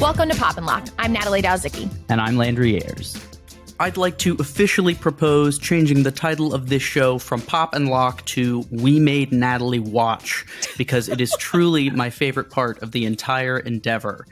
Welcome to Pop and Lock. I'm Natalie Dowzicki. And I'm Landry Ayers. I'd like to officially propose changing the title of this show from Pop and Lock to We Made Natalie Watch, because it is truly my favorite part of the entire endeavor.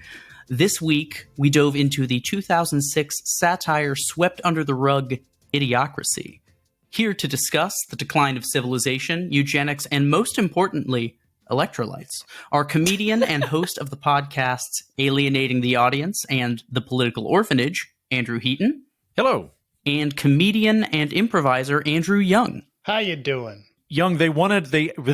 This week, we dove into the 2006 satire swept under the rug, Idiocracy. Here to discuss the decline of civilization, eugenics, and most importantly, electrolytes, are comedian and host of the podcasts Alienating the Audience and The Political Orphanage, Andrew Heaton. Hello. And comedian and improviser Andrew Young. How you doing? Young, they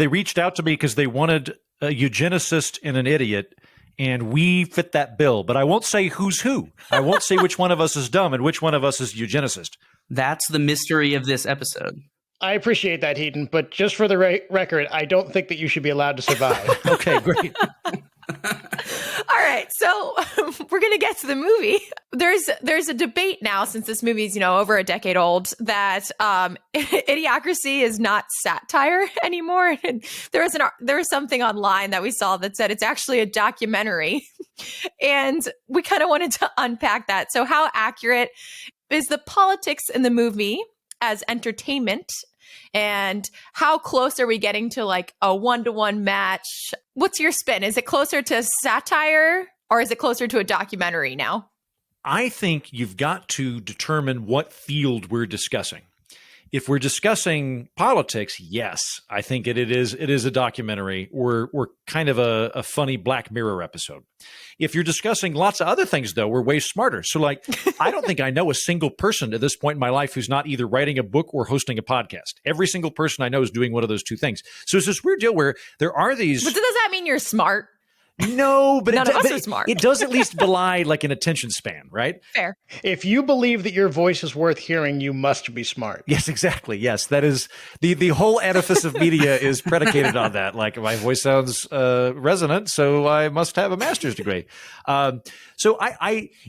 reached out to me because they wanted a eugenicist and an idiot, and we fit that bill. But I won't say who's who. I won't say which one of us is dumb and which one of us is eugenicist. That's the mystery of this episode. I appreciate that, Heaton, but just for the record, I don't think that you should be allowed to survive. Okay, great. All right, so we're going to get to the movie. There's a debate now, since this movie is, over a decade old, that Idiocracy is not satire anymore. There was something online that we saw that said it's actually a documentary, and we kind of wanted to unpack that. So how accurate is the politics in the movie as entertainment? And how close are we getting to like a one-to-one match? What's your spin? Is it closer to satire or is it closer to a documentary now? I think you've got to determine what field we're discussing. If we're discussing politics, yes, I think it is a documentary or kind of a funny Black Mirror episode. If you're discussing lots of other things, though, we're way smarter. So, like, I don't think I know a single person at this point in my life who's not either writing a book or hosting a podcast. Every single person I know is doing one of those two things. So it's this weird deal where there are these. But does that mean you're smart? No, but none of us are smart. It does at least belie like an attention span, right? Fair. If you believe that your voice is worth hearing, you must be smart. Yes, exactly. Yes, that is the whole edifice of media is predicated on that. Like, my voice sounds resonant, so I must have a master's degree. So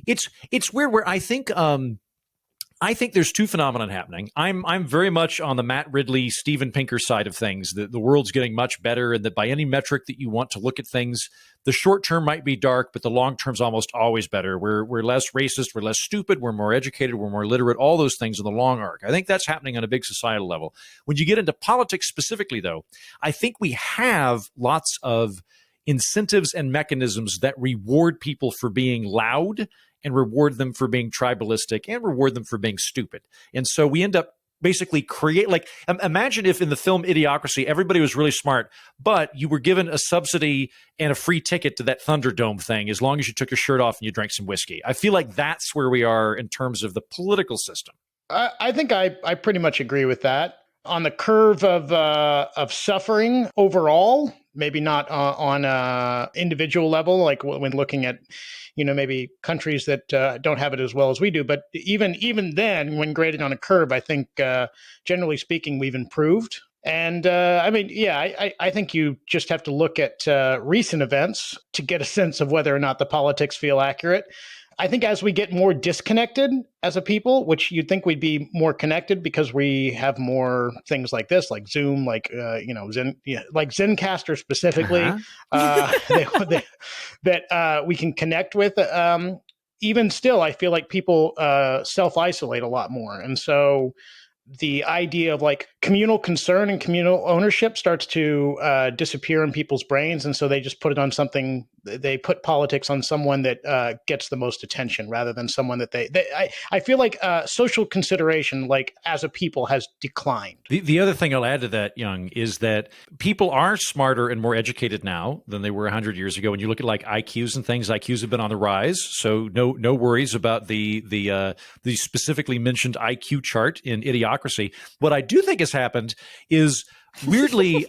it's weird where I think there's two phenomena happening. I'm very much on the Matt Ridley, Steven Pinker side of things. The world's getting much better, and that by any metric that you want to look at things, the short term might be dark, but the long term's almost always better. We're less racist, we're less stupid, we're more educated, we're more literate, all those things in the long arc. I think that's happening on a big societal level. When you get into politics specifically, though, I think we have lots of incentives and mechanisms that reward people for being loud and reward them for being tribalistic and reward them for being stupid. And so we end up basically imagine if in the film Idiocracy, everybody was really smart, but you were given a subsidy and a free ticket to that Thunderdome thing as long as you took your shirt off and you drank some whiskey. I feel like that's where we are in terms of the political system. I think I pretty much agree with that. On the curve of suffering overall, maybe not on a individual level, like when looking at maybe countries that don't have it as well as we do. But even then, when graded on a curve, I think generally speaking, we've improved. And I think you just have to look at recent events to get a sense of whether or not the politics feel accurate. I think as we get more disconnected as a people, which you'd think we'd be more connected because we have more things like this, like Zoom, like like Zencastr specifically, that we can connect with. Even still, I feel like people self-isolate a lot more, and so the idea of like communal concern and communal ownership starts to disappear in people's brains. And so they just put it on something, they put politics on someone that gets the most attention rather than someone that I feel like social consideration, like as a people, has declined. The other thing I'll add to that, Young, is that people are smarter and more educated now than they were 100 years ago. When you look at like IQs and things, IQs have been on the rise. So no worries about the specifically mentioned IQ chart in Idiocracy. What I do think has happened is weirdly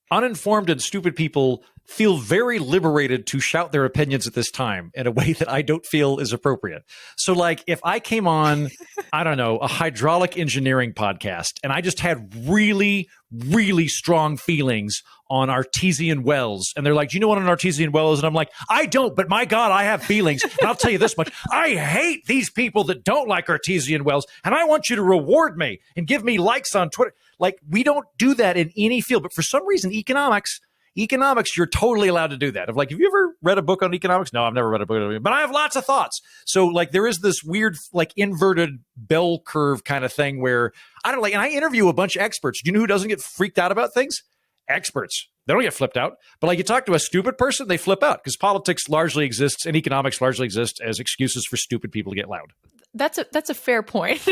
uninformed and stupid people feel very liberated to shout their opinions at this time in a way that I don't feel is appropriate. So like if I came on, I don't know, a hydraulic engineering podcast and I just had really, really strong feelings on artesian wells. And they're like, do you know what an artesian well is? And I'm like, I don't, but my God, I have feelings. And I'll tell you this much. I hate these people that don't like artesian wells. And I want you to reward me and give me likes on Twitter. Like we don't do that in any field. But for some reason, economics Economics, you're totally allowed to do that. Of like, have you ever read a book on economics? No, I've never read a book on economics, but I have lots of thoughts. So like there is this weird like inverted bell curve kind of thing where I don't like, and I interview a bunch of experts. Do you know who doesn't get freaked out about things? Experts. They don't get flipped out. But like you talk to a stupid person, they flip out because politics largely exists and economics largely exists as excuses for stupid people to get loud. That's a fair point.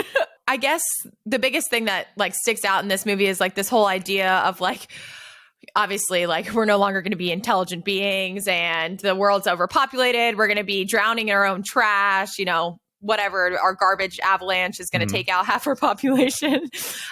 I guess the biggest thing that like sticks out in this movie is like this whole idea of like, obviously, like we're no longer going to be intelligent beings and the world's overpopulated. We're going to be drowning in our own trash, you know, whatever, our garbage avalanche is going to take out half our population.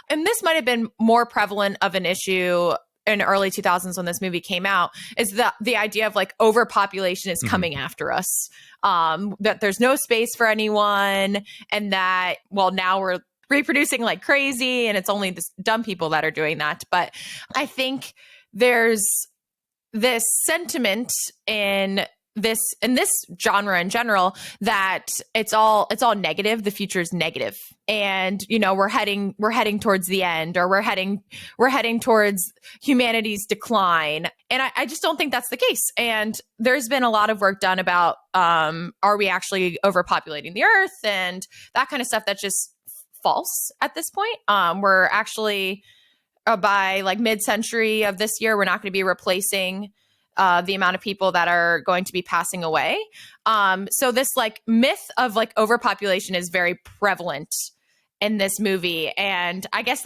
And this might have been more prevalent of an issue in early 2000s when this movie came out, is the idea of like overpopulation is coming after us, that there's no space for anyone, and that, well, now we're reproducing like crazy and it's only the dumb people that are doing that. But I think there's this sentiment in this genre in general that it's all negative. The future is negative, and you know we're heading towards the end, or we're heading towards humanity's decline. And I just don't think that's the case. And there's been a lot of work done about are we actually overpopulating the earth and that kind of stuff. That's just false at this point. We're actually by like mid-century of this year, we're not going to be replacing the amount of people that are going to be passing away. So this like myth of like overpopulation is very prevalent in this movie. And I guess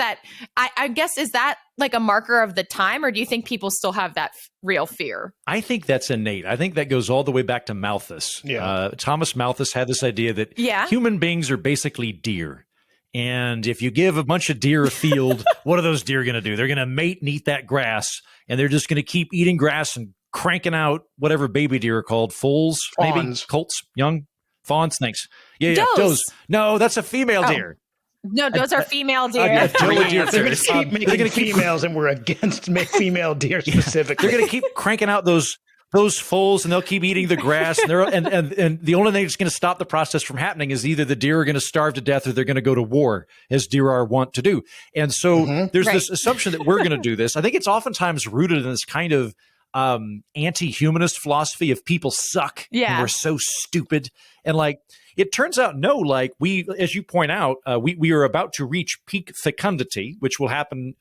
is that like a marker of the time, or do you think people still have that real fear? I think that's innate. I think that goes all the way back to Malthus. Yeah. Thomas Malthus had this idea that human beings are basically deer. And if you give a bunch of deer a field, what are those deer going to do? They're going to mate and eat that grass, and they're just going to keep eating grass and cranking out whatever baby deer are called, foals, maybe colts, young fawns. Thanks. Yeah, does. No, that's a female deer. No, those are female deer. They're going to keep making females, and we're against female deer specifically. They're going to keep cranking out those foals, and they'll keep eating the grass. And the only thing that's going to stop the process from happening is either the deer are going to starve to death or they're going to go to war, as deer are wont to do. And so there's this assumption that we're going to do this. I think it's oftentimes rooted in this kind of anti-humanist philosophy of people suck and we're so stupid. And like it turns out, no, like we, as you point out, we are about to reach peak fecundity, which will happen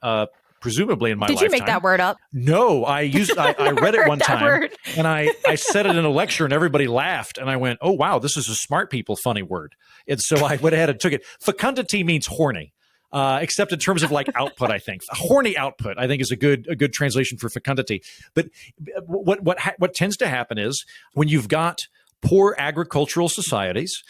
presumably in my lifetime. Did you make that word up? No, I read it one time and I said it in a lecture and everybody laughed and I went, oh wow, this is a smart people funny word. And so I went ahead and took it. Fecundity means horny. Except in terms of like output, I think horny output, I think is a good translation for fecundity. But what tends to happen is when you've got poor agricultural societies,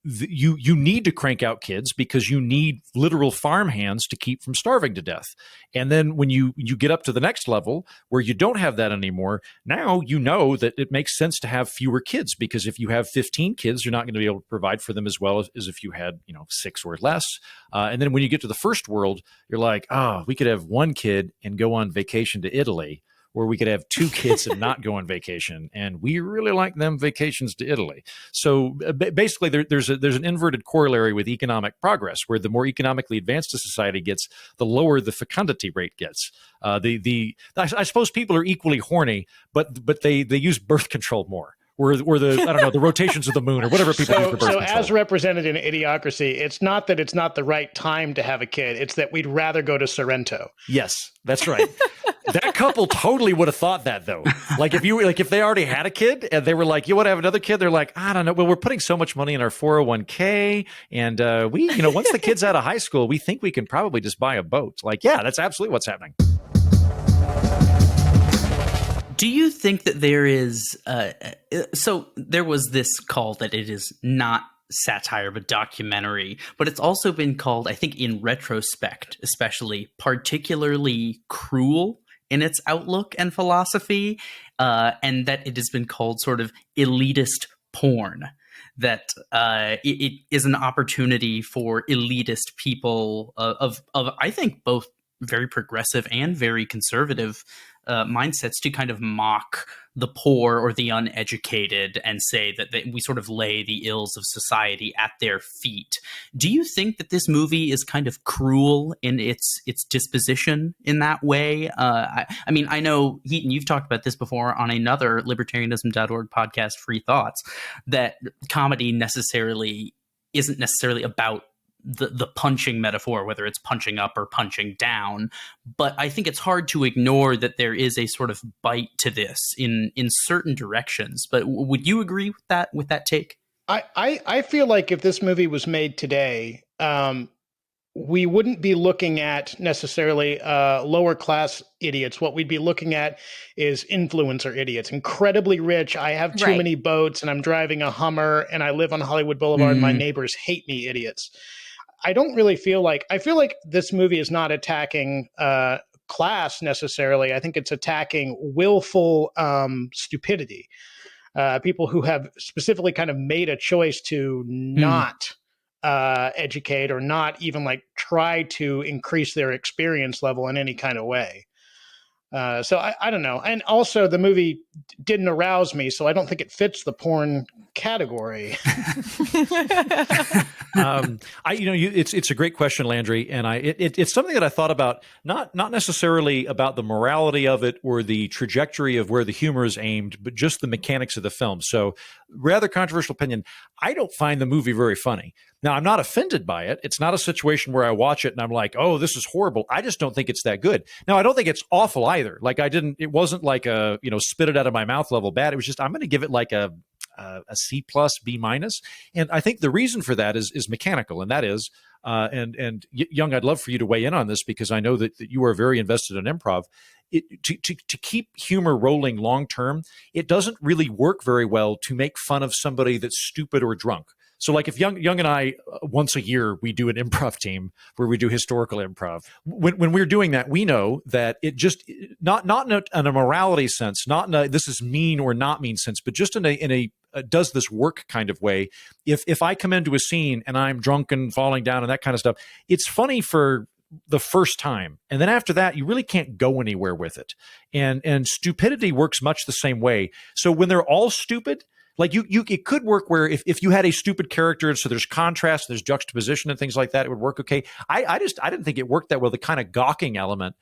you need to crank out kids because you need literal farm hands to keep from starving to death. And then when you get up to the next level where you don't have that anymore, now you know that it makes sense to have fewer kids, because if you have 15 kids, you're not going to be able to provide for them as well as if you had 6 or less. And then when you get to the first world, you're like, oh, we could have one kid and go on vacation to Italy, or we could have 2 kids and not go on vacation. And we really like them vacations to Italy. So basically there's an inverted corollary with economic progress, where the more economically advanced a society gets, the lower the fecundity rate gets. I suppose people are equally horny, but they use birth control more. Or the rotations of the moon, or whatever people do for birth control. So as represented in Idiocracy, it's not that it's not the right time to have a kid. It's that we'd rather go to Sorrento. Yes, that's right. That couple totally would have thought that, though. Like if they already had a kid and they were like, you want to have another kid? They're like, I don't know. Well, we're putting so much money in our 401k, and we, once the kid's out of high school, we think we can probably just buy a boat. Like, yeah, that's absolutely what's happening. Do you think that there is so there was this call that it is not satire but documentary, but it's also been called, I think in retrospect especially, particularly cruel in its outlook and philosophy, and that it has been called sort of elitist porn, that it is an opportunity for elitist people of I think both very progressive and very conservative mindsets to kind of mock the poor or the uneducated and say that we sort of lay the ills of society at their feet. Do you think that this movie is kind of cruel in its disposition in that way? I mean, I know, Heaton, you've talked about this before on another Libertarianism.org podcast, Free Thoughts, that comedy isn't necessarily about the punching metaphor, whether it's punching up or punching down. But I think it's hard to ignore that there is a sort of bite to this in certain directions. But would you agree with that take? I feel like if this movie was made today, we wouldn't be looking at necessarily lower class idiots. What we'd be looking at is influencer idiots, incredibly rich. I have too many boats and I'm driving a Hummer and I live on Hollywood Boulevard and my neighbors hate me idiots. I don't really feel like this movie is not attacking class necessarily. I think it's attacking willful stupidity. People who have specifically kind of made a choice to not educate or not even like try to increase their experience level in any kind of way. So I don't know. And also the movie didn't arouse me, so I don't think it fits the porn category. It's a great question, Landry, and it's something that I thought about, not necessarily about the morality of it or the trajectory of where the humor is aimed, but just the mechanics of the film. So, rather controversial opinion, I don't find the movie very funny. Now, I'm not offended by it. It's not a situation where I watch it and I'm like, oh, this is horrible. I just don't think it's that good. Now, I don't think it's awful either. Like it wasn't like a, spit it out of my mouth level bad. It was just, I'm going to give it like a C plus, B minus. And I think the reason for that is mechanical. And that is, and Young, I'd love for you to weigh in on this because I know that you are very invested in improv. To keep humor rolling long term, it doesn't really work very well to make fun of somebody that's stupid or drunk. So like if Young and I, once a year, we do an improv team where we do historical improv. When we're doing that, we know that it just, not in a morality sense, not in a this is mean or not mean sense, but just in a does this work kind of way. If I come into a scene and I'm drunk and falling down and that kind of stuff, it's funny for the first time. And then after that, you really can't go anywhere with it. And stupidity works much the same way. So when they're all stupid, like it could work where if you had a stupid character, so there's contrast, there's juxtaposition and things like that, it would work okay. I didn't think it worked that well, the kind of gawking element.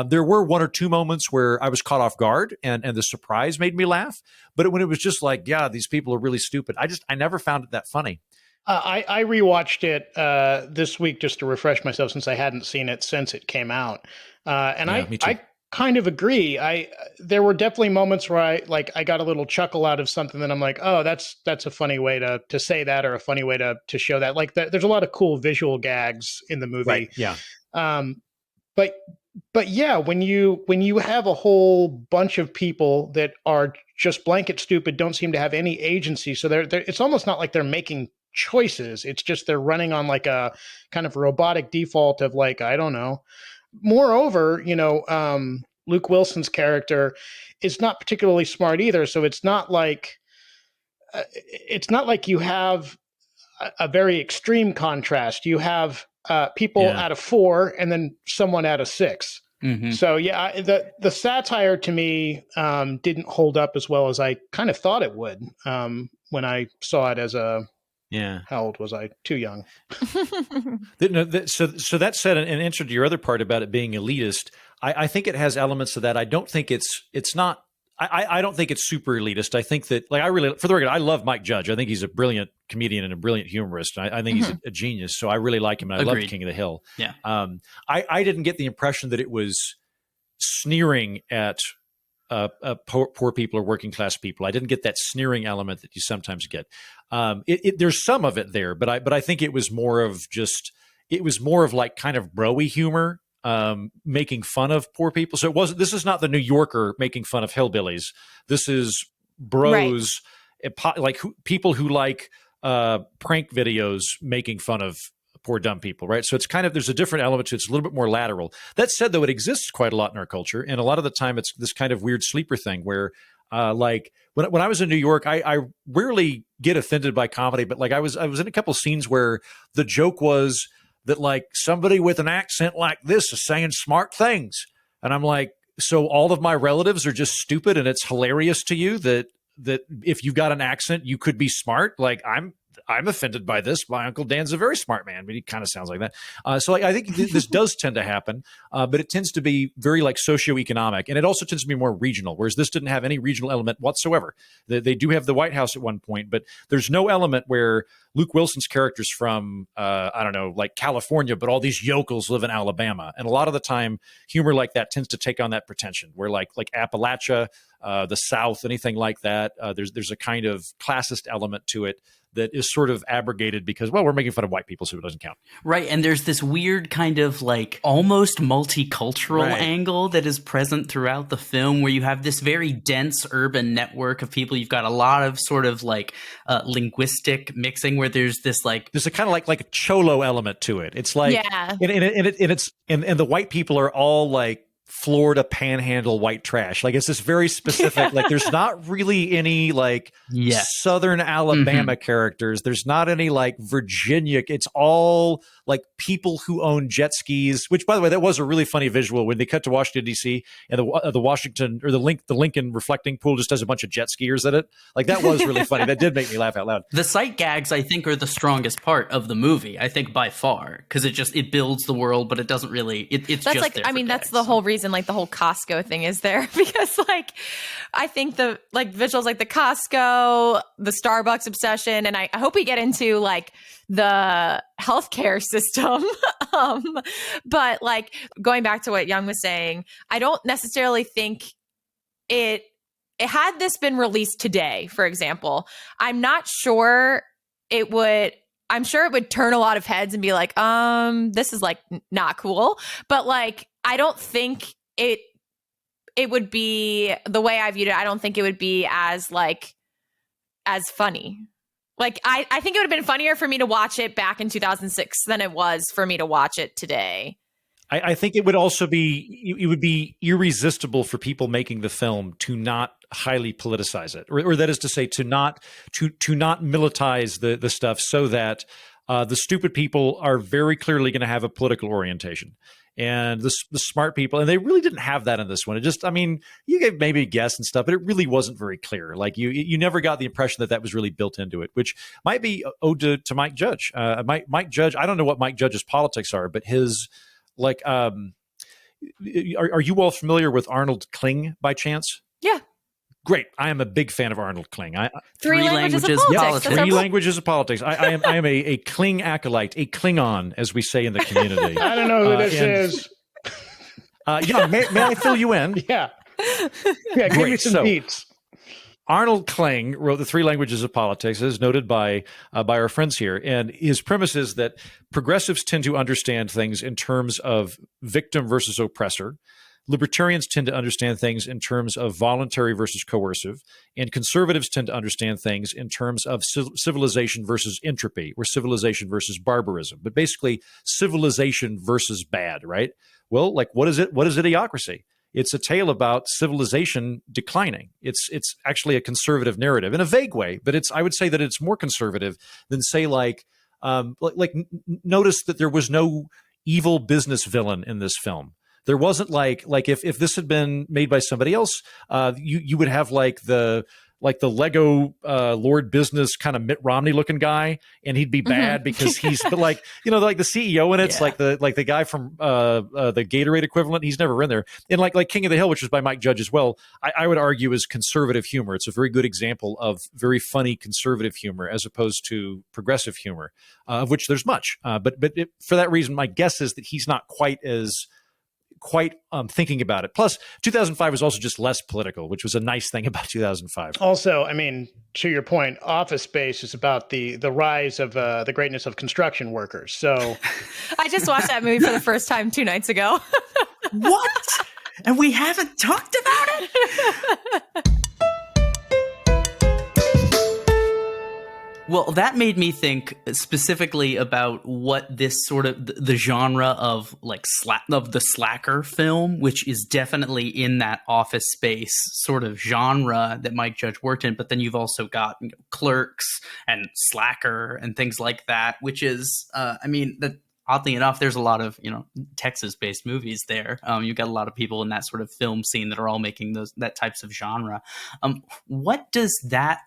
There were one or two moments where I was caught off guard and the surprise made me laugh. But when it was just like, yeah, these people are really stupid, I never found it that funny. I rewatched it this week just to refresh myself since I hadn't seen it since it came out. I kind of agree. There were definitely moments where I got a little chuckle out of something that I'm like, oh, that's a funny way to say that, or a funny way to show that. Like there's a lot of cool visual gags in the movie. Right. Yeah. But yeah, when you have a whole bunch of people that are just blanket stupid, don't seem to have any agency. So it's almost not like they're making choices. It's just they're running on like a kind of robotic default of like, I don't know. Moreover, Luke Wilson's character is not particularly smart either. So it's not like you have a very extreme contrast. You have people out of 4 and then someone out of 6. Mm-hmm. So yeah, the satire to me didn't hold up as well as I kind of thought it would when I saw it as a. Yeah. How old was I? Too young. So that said, in answer to your other part about it being elitist, I think it has elements of that. I don't think it's not. I don't think it's super elitist. I think that, like, for the record, I love Mike Judge. I think he's a brilliant comedian and a brilliant humorist. I think he's a genius. So I really like him. And I love King of the Hill. Yeah. I didn't get the impression that it was sneering at poor people or working class people. I didn't get that sneering element that you sometimes get. There's some of it there, but I think it was more of like kind of bro-y humor, making fun of poor people. So this is not the New Yorker making fun of hillbillies. This is bros, like people who like prank videos making fun of poor dumb people, right? So it's kind of, there's a different element to it. It's a little bit more lateral. That said, though, it exists quite a lot in our culture. And a lot of the time it's this kind of weird sleeper thing where like when I was in New York, I rarely get offended by comedy, but like I was in a couple scenes where the joke was that like somebody with an accent like this is saying smart things. And I'm like, so all of my relatives are just stupid, and it's hilarious to you that if you've got an accent, you could be smart. Like I'm offended by this. My Uncle Dan's a very smart man, but he kind of sounds like that. So I think this does tend to happen, but it tends to be very like socioeconomic, and it also tends to be more regional, whereas this didn't have any regional element whatsoever. They do have the White House at one point, but there's no element where Luke Wilson's character's from, I don't know, like California, but all these yokels live in Alabama. And a lot of the time, humor like that tends to take on that pretension, where like Appalachia, the South, anything like that, there's a kind of classist element to it that is sort of abrogated because, well, we're making fun of white people, so it doesn't count. Right. And there's this weird kind of like almost multicultural angle that is present throughout the film, where you have this very dense urban network of people. You've got a lot of sort of like linguistic mixing, where there's this like, there's a kind of like a cholo element to it. It's like, and the white people are all like Florida panhandle white trash. Like it's this very specific, like there's not really any like Southern Alabama characters. There's not any like Virginia. It's all like people who own jet skis, which by the way, that was a really funny visual when they cut to Washington DC and the Washington or the Lincoln reflecting pool just has a bunch of jet skiers in it. Like that was really funny. That did make me laugh out loud. The sight gags, I think, are the strongest part of the movie. I think by far, because it builds the world, but it doesn't really. It's that's just like there I mean gags. That's the whole reason like the whole Costco thing is there, because like I think the like visuals like the Costco, the Starbucks obsession, and I hope we get into like the healthcare system. But like going back to what Young was saying, I don't necessarily think it had this been released today, for example, I'm sure it would turn a lot of heads and be like, this is like not cool. But like, I don't think it would be the way I viewed it. I don't think it would be as funny. Like, I think it would have been funnier for me to watch it back in 2006 than it was for me to watch it today. I think it would also be irresistible for people making the film to not highly politicize it, or that is to say, to not militarize the stuff, so that the stupid people are very clearly going to have a political orientation, and the smart people, and they really didn't have that in this one. It just, I mean, you could maybe guess and stuff, but it really wasn't very clear. Like you never got the impression that was really built into it, which might be owed to Mike Judge. Mike Judge, I don't know what Mike Judge's politics are, but his like, are you all familiar with Arnold Kling by chance? Yeah. Great. I am a big fan of Arnold Kling. Three languages of politics. Three languages of politics. I am a Kling acolyte, a Klingon, as we say in the community. I don't know who this is. May I fill you in? Yeah. Yeah, give me some beats. Arnold Kling wrote The Three Languages of Politics, as noted by our friends here. And his premise is that progressives tend to understand things in terms of victim versus oppressor. Libertarians tend to understand things in terms of voluntary versus coercive, and conservatives tend to understand things in terms of civilization versus entropy, or civilization versus barbarism. But basically, civilization versus bad, right? Well, like, what is it? What is Idiocracy? It's a tale about civilization declining. It's actually a conservative narrative in a vague way, but I would say that it's more conservative than, say, notice that there was no evil business villain in this film. There wasn't like if this had been made by somebody else, you would have like the Lego Lord Business kind of Mitt Romney looking guy, and he'd be bad because he's but like the CEO in it's like the guy from the Gatorade equivalent. He's never in there. And like King of the Hill, which is by Mike Judge as well, I would argue is conservative humor. It's a very good example of very funny conservative humor as opposed to progressive humor, of which there's much. But for that reason, my guess is that he's not quite thinking about it. Plus, 2005 was also just less political, which was a nice thing about 2005. Also, I mean, to your point, Office Space is about the rise of the greatness of construction workers. So, I just watched that movie for the first time 2 nights ago. What? And we haven't talked about it? Well, that made me think specifically about what this sort of the genre of the slacker film, which is definitely in that Office Space sort of genre that Mike Judge worked in. But then you've also got Clerks and Slacker and things like that, which is, oddly enough, there's a lot of, Texas-based movies there. You've got a lot of people in that sort of film scene that are all making that types of genre. What does that,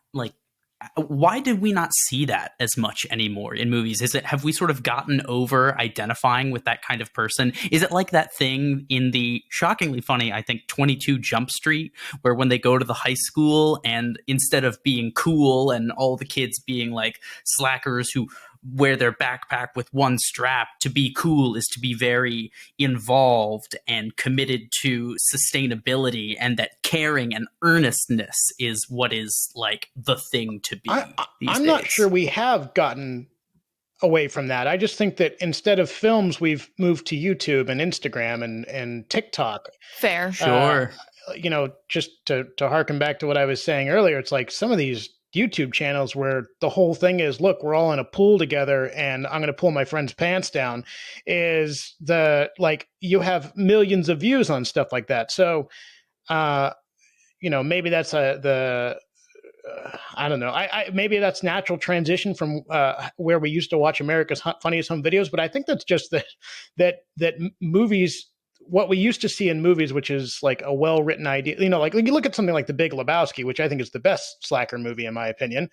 why did we not see that as much anymore in movies? Have we sort of gotten over identifying with that kind of person? Is it like that thing in the shockingly funny, I think, 22 Jump Street, where when they go to the high school and instead of being cool and all the kids being like slackers who wear their backpack with one strap, to be cool is to be very involved and committed to sustainability, and that caring and earnestness is what is like the thing to be. I'm not sure we have gotten away from that. I just think that instead of films, we've moved to YouTube and Instagram and TikTok. Fair. Sure. Just to harken back to what I was saying earlier, it's like some of these YouTube channels where the whole thing is, look, we're all in a pool together and I'm going to pull my friend's pants down, is you have millions of views on stuff like that. So, maybe that's I don't know. Maybe that's natural transition from where we used to watch America's Funniest Home Videos. But I think that's just that movies, what we used to see in movies, which is like a well-written idea, like you look at something like The Big Lebowski, which I think is the best slacker movie in my opinion.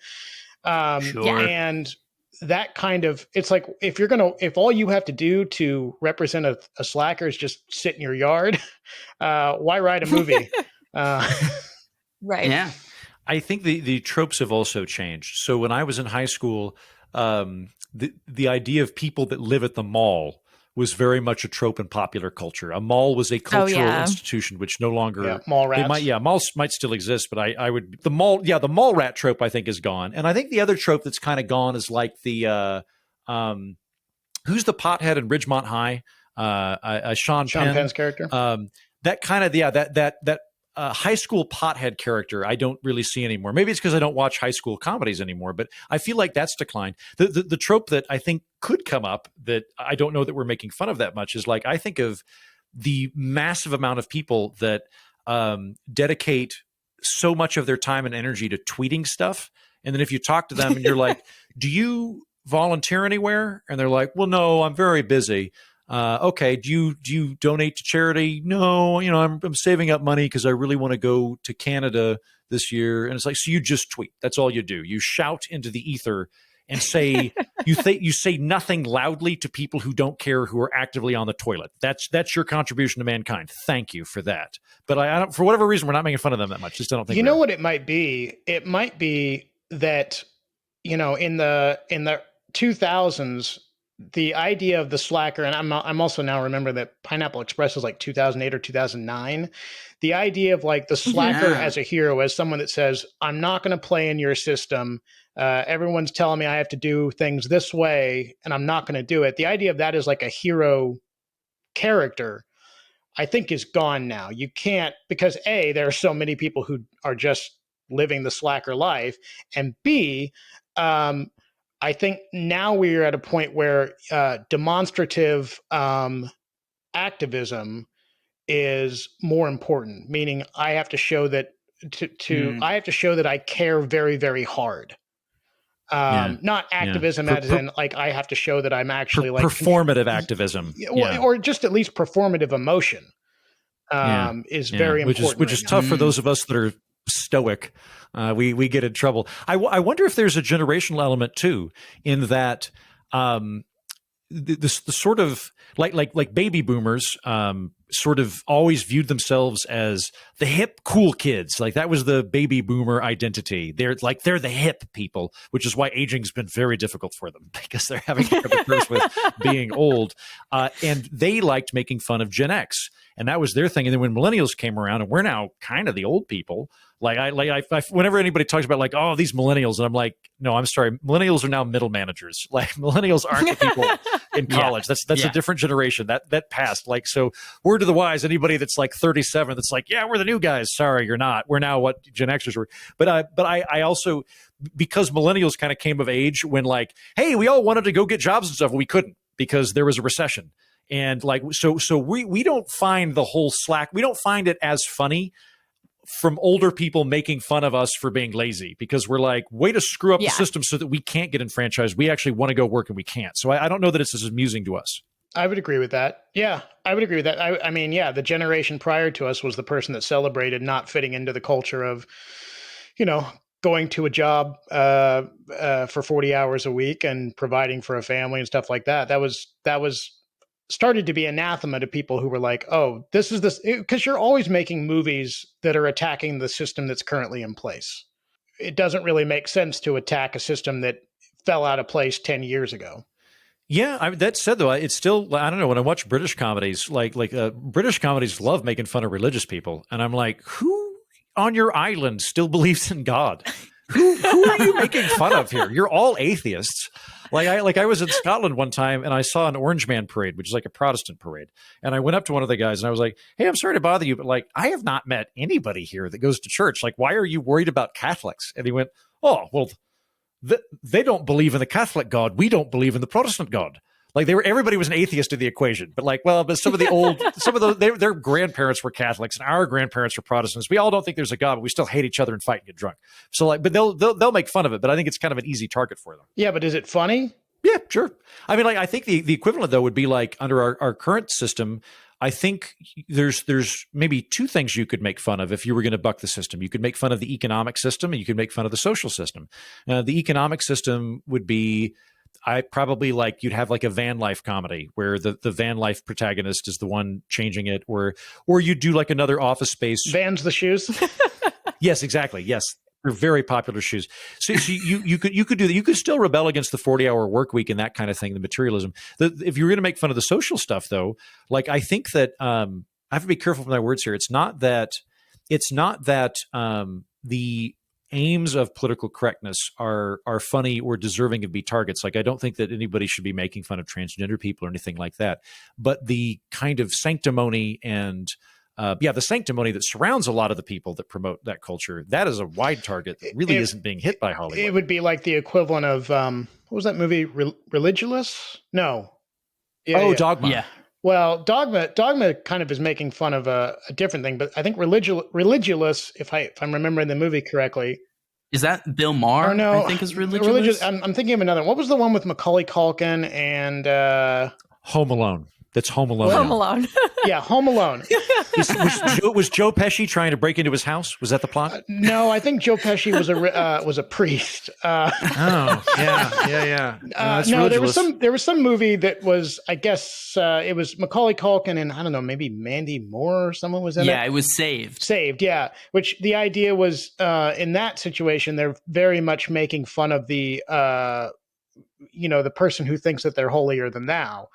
Sure. And that kind of, it's like, if all you have to do to represent a slacker is just sit in your yard, why write a movie? Right. Yeah. I think the tropes have also changed. So when I was in high school, the idea of people that live at the mall was very much a trope in popular culture. A mall was a cultural institution, which no longer mall rats. Malls might still exist, but the mall rat trope I think is gone. And I think the other trope that's kind of gone is like the who's the pothead in Ridgemont High? Sean Penn's character. That kind of that high school pothead character I don't really see anymore. Maybe it's because I don't watch high school comedies anymore, but I feel like that's declined. The trope that I think could come up that I don't know that we're making fun of that much is like, I think of the massive amount of people that dedicate so much of their time and energy to tweeting stuff. And then if you talk to them and you're like, do you volunteer anywhere? And they're like, well, no, I'm very busy. Okay. Do you donate to charity? No, I'm saving up money because I really want to go to Canada this year. And it's like, so you just tweet. That's all you do. You shout into the ether and say, you say nothing loudly to people who don't care, who are actively on the toilet. That's your contribution to mankind. Thank you for that. But I don't, for whatever reason, we're not making fun of them that much. Just I don't think. You know what it might be? It might be that, in the 2000s, the idea of the slacker, and I'm also now remember that Pineapple Express was like 2008 or 2009. The idea of like the slacker as a hero, as someone that says, I'm not going to play in your system. Everyone's telling me I have to do things this way, and I'm not going to do it. The idea of that as like a hero character, I think, is gone now. You can't, because A, there are so many people who are just living the slacker life, and B, I think now we're at a point where demonstrative activism is more important. Meaning, I have to show that I have to show that I care very, very hard. Not activism as in like I have to show that I'm actually like performative activism, or just at least performative emotion is very important. Which is tough for those of us that are stoic. We get in trouble. I wonder if there's a generational element too, in that the sort of like baby boomers sort of always viewed themselves as the hip cool kids. Like that was the baby boomer identity. They're the hip people, which is why aging's been very difficult for them because they're having to come to terms with being old. And they liked making fun of Gen X. And that was their thing. And then when millennials came around, and we're now kind of the old people, I whenever anybody talks about like, oh, these millennials, and I'm like, no, I'm sorry, millennials are now middle managers. Like millennials aren't the people in college. That's a different generation that passed. Like, so word to the wise, anybody that's like 37, that's like, yeah, we're the new guys. Sorry, you're not. We're now what Gen Xers were. But I also, because millennials kind of came of age when like, hey, we all wanted to go get jobs and stuff, we couldn't because there was a recession. And like, so we don't find the whole slack. We don't find it as funny from older people making fun of us for being lazy because we're like, way to screw up the system so that we can't get enfranchised. We actually want to go work and we can't. So I don't know that it's as amusing to us. I would agree with that. Yeah, I would agree with that. I mean, yeah, the generation prior to us was the person that celebrated not fitting into the culture of, going to a job for 40 hours a week and providing for a family and stuff like that. That was started to be anathema to people who were like, oh, this is this, because you're always making movies that are attacking the system that's currently in place. It doesn't really make sense to attack a system that fell out of place 10 years ago. Yeah, that said, though, it's still, I don't know, when I watch British comedies, like British comedies love making fun of religious people. And I'm like, who on your island still believes in God? Who are you making fun of here? You're all atheists. I was in Scotland one time and I saw an Orange Man parade, which is like a Protestant parade. And I went up to one of the guys and I was like, hey, I'm sorry to bother you, but I have not met anybody here that goes to church. Why are you worried about Catholics? And he went, oh, well, they don't believe in the Catholic God. We don't believe in the Protestant God. Everybody was an atheist in the equation, but some of their grandparents were Catholics and our grandparents were Protestants. We all don't think there's a God, but we still hate each other and fight and get drunk. So but they'll make fun of it, but I think it's kind of an easy target for them. Yeah, but is it funny? Yeah, sure. I mean, I think the equivalent though would be under our current system. I think there's maybe two things you could make fun of if you were going to buck the system. You could make fun of the economic system and you could make fun of the social system. The economic system would be, you'd have a van life comedy where the van life protagonist is the one changing it, or you do another Office Space. Vans the shoes. Yes, exactly. Yes. They're very popular shoes. So you could do that. You could still rebel against the 40-hour work week and that kind of thing, the materialism. If you're going to make fun of the social stuff, though, I think that I have to be careful with my words here. It's not that the aims of political correctness are funny or deserving of be targets. I don't think that anybody should be making fun of transgender people or anything like that. But the kind of sanctimony and the sanctimony that surrounds a lot of the people that promote that culture, that is a wide target that really isn't being hit by Hollywood. It would be like the equivalent of, what was that movie? Religious? No. Yeah. Dogma. Yeah. Well, Dogma kind of is making fun of a different thing, but I think Religulous, if I'm remembering the movie correctly. Is that Bill Maher? Or no, I think is Religious. I'm thinking of another one. What was the one with Macaulay Culkin and Home Alone? That's Home Alone. Home Alone. Yeah, Home Alone. Was Joe Pesci trying to break into his house? Was that the plot? No, I think Joe Pesci was a priest. Yeah. No, there was some movie that was, I guess, it was Macaulay Culkin and I don't know, maybe Mandy Moore or someone was in it. Yeah, it was Saved. Saved, yeah. Which the idea was in that situation, they're very much making fun of the the person who thinks that they're holier than thou.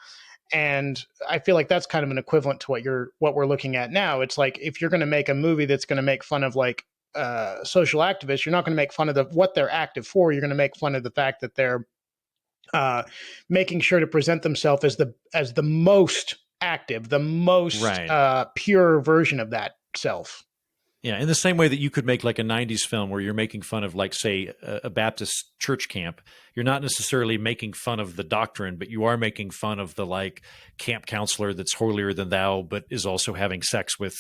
And I feel like that's kind of an equivalent to what we're looking at now. It's like if you're going to make a movie that's going to make fun of social activists, you're not going to make fun of what they're active for. You're going to make fun of the fact that they're making sure to present themselves as the most active, the most pure version of that self. Yeah, in the same way that you could make a 90s film where you're making fun of, say, a Baptist church camp. You're not necessarily making fun of the doctrine, but you are making fun of the, camp counselor that's holier than thou, but is also having sex with,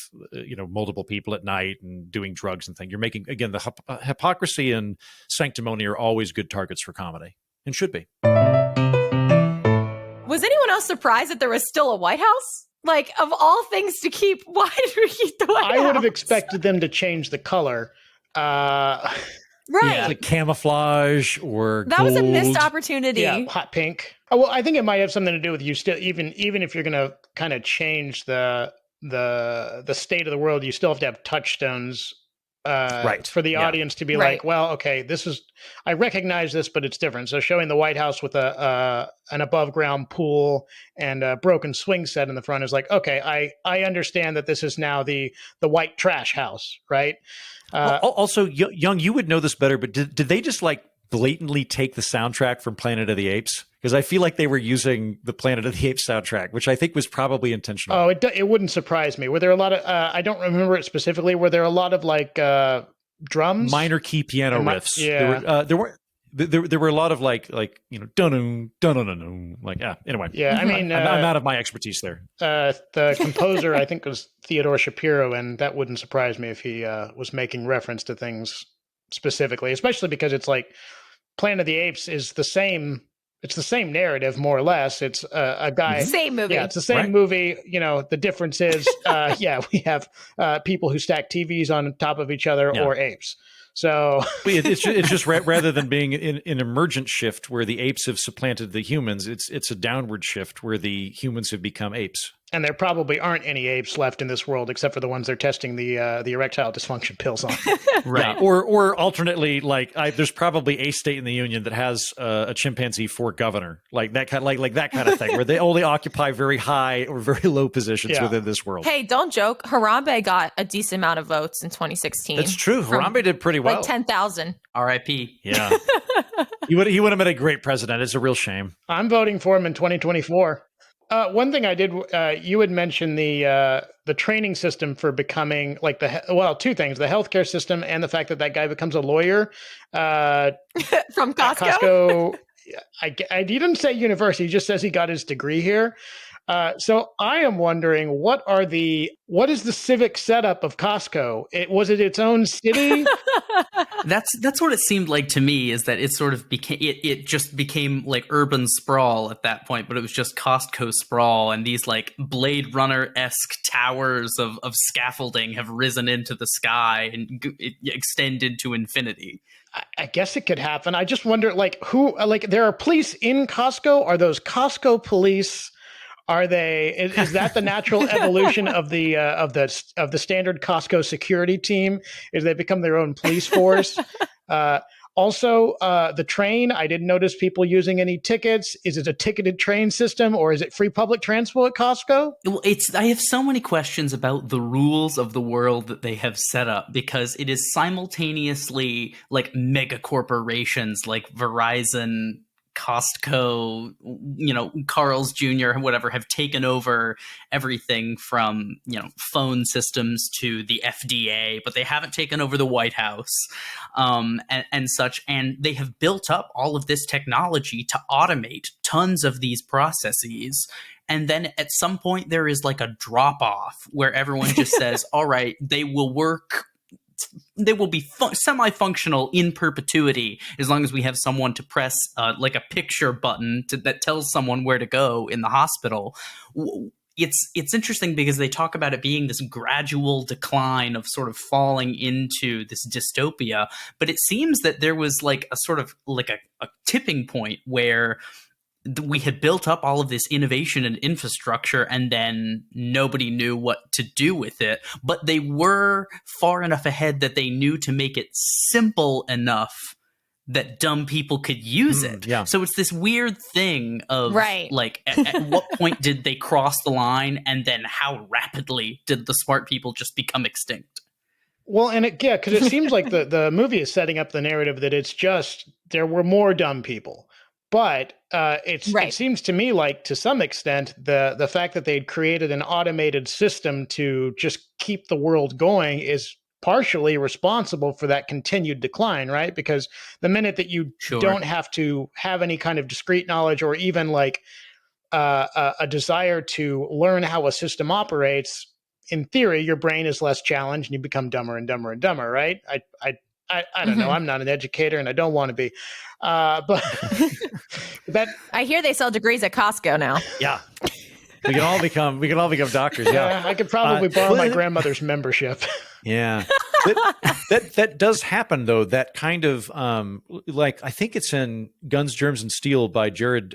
multiple people at night and doing drugs and things. You're making, again, the hypocrisy and sanctimony are always good targets for comedy and should be. Was anyone else surprised that there was still a White House? Of all things to keep, why did we keep the White House? I would have expected them to change the color. Right. Yeah, camouflage or that gold. Was a missed opportunity. Yeah, hot pink. Oh, well, I think it might have something to do with you still, even if you're going to kind of change the state of the world, you still have to have touchstones for the audience to be like, well, okay, I recognize this, but it's different. So showing the White House with an above ground pool and a broken swing set in the front is like, okay, I understand that this is now the white trash house, right? Also, Young, you would know this better, but did they just blatantly take the soundtrack from Planet of the Apes? Because I feel like they were using the Planet of the Apes soundtrack, which I think was probably intentional. Oh, it wouldn't surprise me. Were there a lot of, I don't remember it specifically, were there a lot of drums? Minor key piano riffs. Yeah. There there were a lot of like dun dun like anyway. Yeah, I mean, I'm out of my expertise there. The composer, I think, was Theodore Shapiro, and that wouldn't surprise me if he was making reference to things specifically, especially because it's like Planet of the Apes is the same. It's the same narrative, more or less. It's a guy. Same movie. Yeah, it's the same movie. You know, the difference is, we have people who stack TVs on top of each other or apes. So it's just rather than being an emergent shift where the apes have supplanted the humans, it's a downward shift where the humans have become apes. And there probably aren't any apes left in this world except for the ones they're testing the erectile dysfunction pills on. Right. Yeah. Or alternately, there's probably a state in the union that has a chimpanzee for governor, like that kind of thing, where they only occupy very high or very low positions within this world. Hey, don't joke. Harambe got a decent amount of votes in 2016. That's true. Harambe did pretty well. Like 10,000. R.I.P. Yeah. He would have been a great president. It's a real shame. I'm voting for him in 2024. One thing I did, you had mentioned the training system for becoming two things: the healthcare system and the fact that guy becomes a lawyer. From Costco. Costco. I didn't say university; he just says he got his degree here. So I am wondering what is the civic setup of Costco? Was it its own city? That's what it seemed like to me, is that it sort of became it just became like urban sprawl at that point, but it was just Costco sprawl, and these like Blade Runner-esque towers of scaffolding have risen into the sky and extended to infinity. I guess it could happen. I just wonder, there are police in Costco. Are those Costco police? Are they? Is that the natural evolution of the standard Costco security team? Is they become their own police force? Also, the train. I didn't notice people using any tickets. Is it a ticketed train system, or is it free public transport at Costco? Well, I have so many questions about the rules of the world that they have set up, because it is simultaneously like mega corporations like Verizon, Costco, Carl's Jr., whatever, have taken over everything from, phone systems to the FDA, but they haven't taken over the White House, and such. And they have built up all of this technology to automate tons of these processes. And then at some point there is like a drop off where everyone just says, all right, they will be semi-functional in perpetuity as long as we have someone to press like a picture button that tells someone where to go in the hospital. It's interesting because they talk about it being this gradual decline of sort of falling into this dystopia, but it seems that there was like a sort of like a tipping point where we had built up all of this innovation and infrastructure, and then nobody knew what to do with it. But they were far enough ahead that they knew to make it simple enough that dumb people could use it. Yeah. So it's this weird thing of right. like, at what point did they cross the line, and then how rapidly did the smart people just become extinct? Well, and because it seems like the movie is setting up the narrative that it's just there were more dumb people. But it seems to me like, to some extent, the fact that they'd created an automated system to just keep the world going is partially responsible for that continued decline, right? Because the minute that you don't have to have any kind of discrete knowledge or even like a desire to learn how a system operates, in theory, your brain is less challenged and you become dumber and dumber and dumber, right? I don't know. I'm not an educator and I don't want to be. But I hear they sell degrees at Costco now. Yeah. We can all become doctors. Yeah. I could probably borrow my grandmother's membership. Yeah. That does happen though. That kind of I think it's in Guns, Germs, and Steel by Jared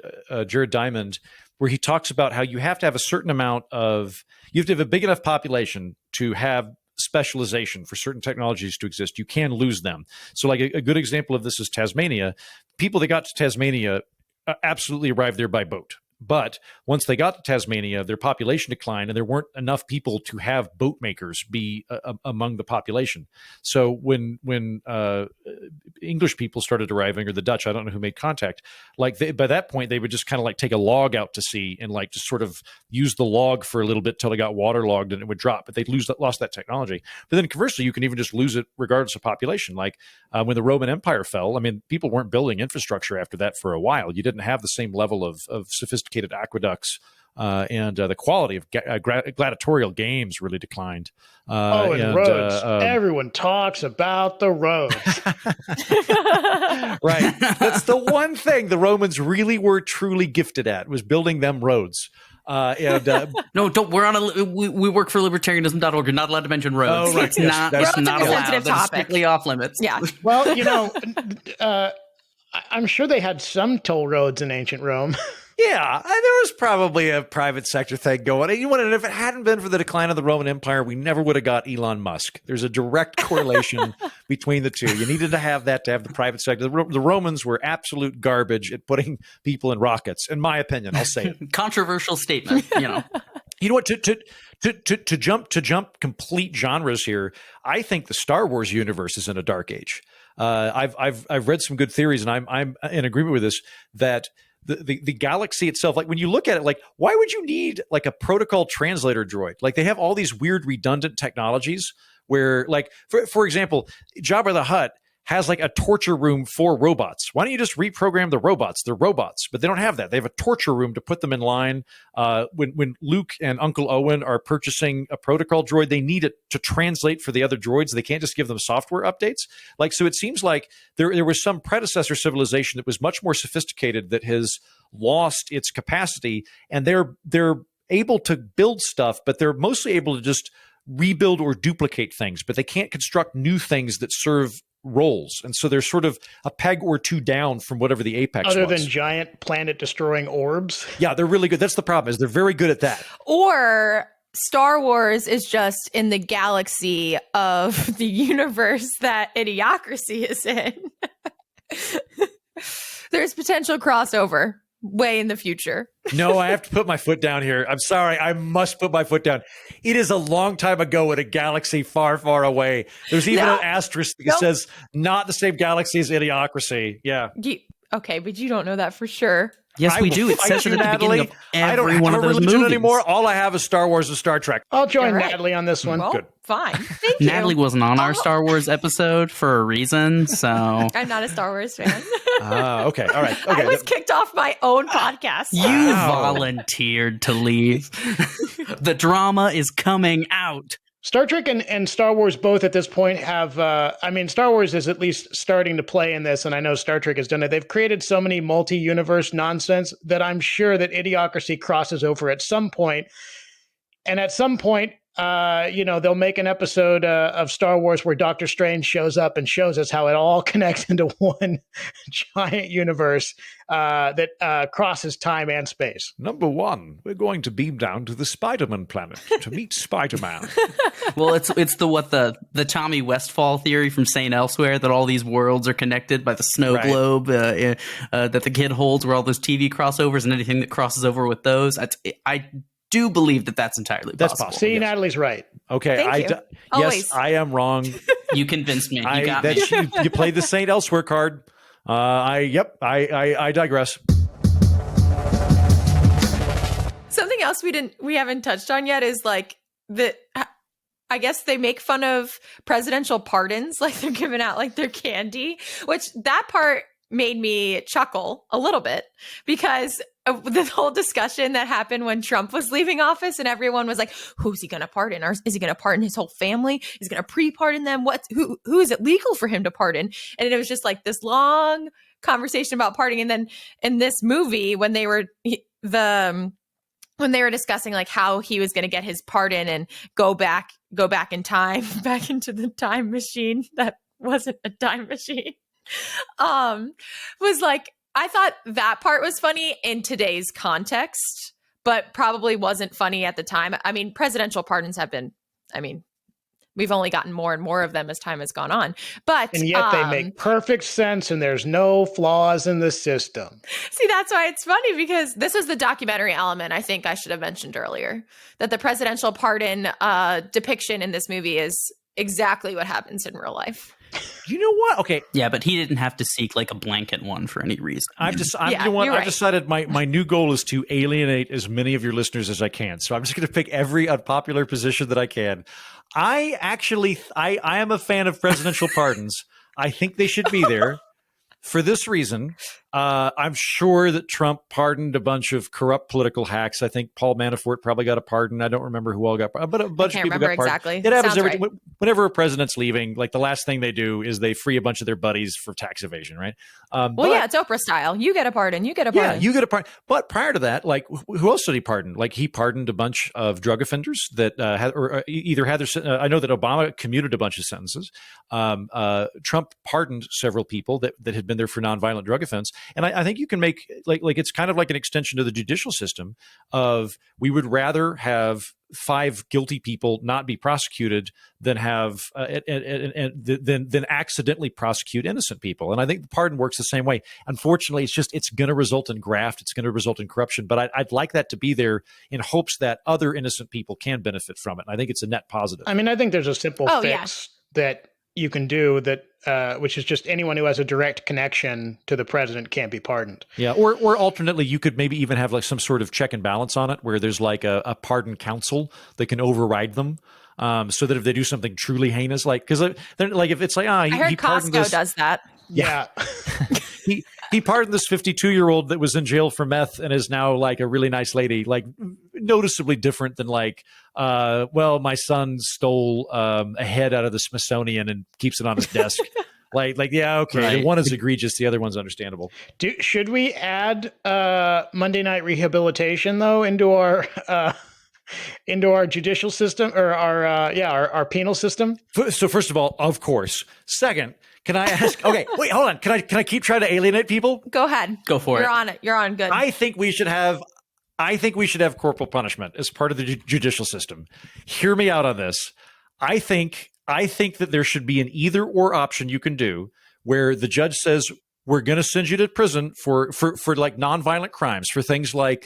Diamond, where he talks about how you have to have a certain amount of, you have to have a big enough population to have specialization for certain technologies to exist. You can lose them. So like a good example of this is Tasmania. People that got to Tasmania absolutely arrived there by boat. But once they got to Tasmania, their population declined, and there weren't enough people to have boat makers be among the population. So when English people started arriving, or the Dutch, I don't know who made contact, like by that point, they would just kind of like take a log out to sea and like just sort of use the log for a little bit till it got waterlogged and it would drop. But they lost that technology. But then conversely, you can even just lose it regardless of population. Like when the Roman Empire fell, I mean, people weren't building infrastructure after that for a while. You didn't have the same level of sophisticated aqueducts. And the quality of gladiatorial games really declined. And roads. Everyone talks about the roads. Right. That's the one thing the Romans really were truly gifted at, was building them roads. No, don't. We work for Libertarianism.org. You're not allowed to mention roads. Oh, right. It's Yes, not that's not allowed. sensitive That's topic. strictly off limits. Yeah. Well, I'm sure they had some toll roads in ancient Rome. Yeah, there was probably a private sector thing going. And if it hadn't been for the decline of the Roman Empire, we never would have got Elon Musk. There's a direct correlation between the two. You needed to have that to have the private sector. The Romans were absolute garbage at putting people in rockets, in my opinion. I'll say it. Controversial statement, You know what? To jump complete genres here, I think the Star Wars universe is in a dark age. I've read some good theories, and I'm in agreement with this, that the galaxy itself, like when you look at it, like why would you need like a protocol translator droid? Like they have all these weird redundant technologies where, like for example, Jabba the Hutt has like a torture room for robots. Why don't you just reprogram the robots? They're robots, but they don't have that. They have a torture room to put them in line. When Luke and Uncle Owen are purchasing a protocol droid, they need it to translate for the other droids. They can't just give them software updates. Like, so it seems like there was some predecessor civilization that was much more sophisticated that has lost its capacity, and they're able to build stuff, but they're mostly able to just rebuild or duplicate things, but they can't construct new things that serve roles. And so they're sort of a peg or two down from whatever the apex Other was. than giant planet destroying orbs. Yeah, they're really good. That's the problem, is they're very good at that. Or Star Wars is just in the galaxy of the universe that Idiocracy is in. There's potential crossover way in the future. No, I have to put my foot down here. I'm sorry. I must put my foot down. It is a long time ago in a galaxy far, far away. There's even an asterisk that says not the same galaxy as Idiocracy. Yeah. Okay, but you don't know that for sure. Yes, we do. It says it at the beginning of every one of those movies. Anymore. All I have is Star Wars and Star Trek. I'll join Natalie on this one. Well, good. Fine. Thank you. Natalie wasn't on our Star Wars episode for a reason, so I'm not a Star Wars fan. Okay. All right. Okay. I was kicked off my own podcast. You volunteered to leave. The drama is coming out. Star Trek and Star Wars both at this point have, Star Wars is at least starting to play in this, and I know Star Trek has done it. They've created so many multi-universe nonsense that I'm sure that Idiocracy crosses over at some point. And at some point, they'll make an episode of Star Wars where Doctor Strange shows up and shows us how it all connects into one giant universe that crosses time and space. Number one, we're going to beam down to the Spider-Man planet to meet Spider-Man. Well, it's the Tommy Westfall theory from St. Elsewhere, that all these worlds are connected by the snow globe that the kid holds, where all those TV crossovers and anything that crosses over with those. I do believe that that's entirely possible. See, yes. Natalie's right. Okay, yes, I am wrong. You convinced me. You got me. You played the St. Elsewhere card. I digress. Something else we haven't touched on yet is like I guess they make fun of presidential pardons, like they're giving out like their candy, which that part made me chuckle a little bit, because of the whole discussion that happened when Trump was leaving office, and everyone was like, who's he going to pardon? Or is he going to pardon his whole family? Is he going to pre-pardon them? Who is it legal for him to pardon? And it was just like this long conversation about pardoning. And then in this movie, when they were discussing like how he was going to get his pardon and go back in time, back into the time machine that wasn't a time machine, was like, I thought that part was funny in today's context, but probably wasn't funny at the time. I mean, presidential pardons have been, we've only gotten more and more of them as time has gone on. And yet they make perfect sense, and there's no flaws in the system. See, that's why it's funny, because this is the documentary element I think I should have mentioned earlier, that the presidential pardon depiction in this movie is exactly what happens in real life. You know what? Okay, Yeah, but he didn't have to seek like a blanket one for any reason. I've right. decided my new goal is to alienate as many of your listeners as I can. So I'm just going to pick every unpopular position that I can. I am a fan of presidential pardons. I think they should be there for this reason. I'm sure that Trump pardoned a bunch of corrupt political hacks. I think Paul Manafort probably got a pardon. I don't remember who all got pardoned, but a bunch of people got pardoned. Exactly. It happens Sounds right. whenever a president's leaving. Like the last thing they do is they free a bunch of their buddies for tax evasion, right? It's Oprah style. You get a pardon. You get a pardon. Yeah, you get a pardon. But prior to that, like who else did he pardon? Like he pardoned a bunch of drug offenders that either had their. I know that Obama commuted a bunch of sentences. Trump pardoned several people that had been there for nonviolent drug offense, and I think you can make like it's kind of like an extension to the judicial system of we would rather have 5 guilty people not be prosecuted than have than accidentally prosecute innocent people. And I think the pardon works the same way. Unfortunately, it's going to result in graft. It's going to result in corruption. But I'd like that to be there in hopes that other innocent people can benefit from it. And I think it's a net positive. I mean, I think there's a simple fix that you can do that, which is just anyone who has a direct connection to the president can't be pardoned. Yeah, or alternately, you could maybe even have like some sort of check and balance on it, where there's like a pardon council that can override them, so that if they do something truly heinous, like because they're like if it's like I heard Costco does that. Yeah. He pardoned this 52-year-old that was in jail for meth and is now like a really nice lady, like noticeably different than like, my son stole a head out of the Smithsonian and keeps it on his desk. Yeah, okay. Right. The one is egregious, the other one's understandable. Should we add Monday night rehabilitation though into our judicial system or our penal system? So first of all, of course. Second, can I ask? Okay, wait, hold on. Can I keep trying to alienate people? Go ahead. Go for it. You're on it. You're on good. I think we should have corporal punishment as part of the judicial system. Hear me out on this. I think that there should be an either or option you can do where the judge says we're going to send you to prison for like nonviolent crimes, for things like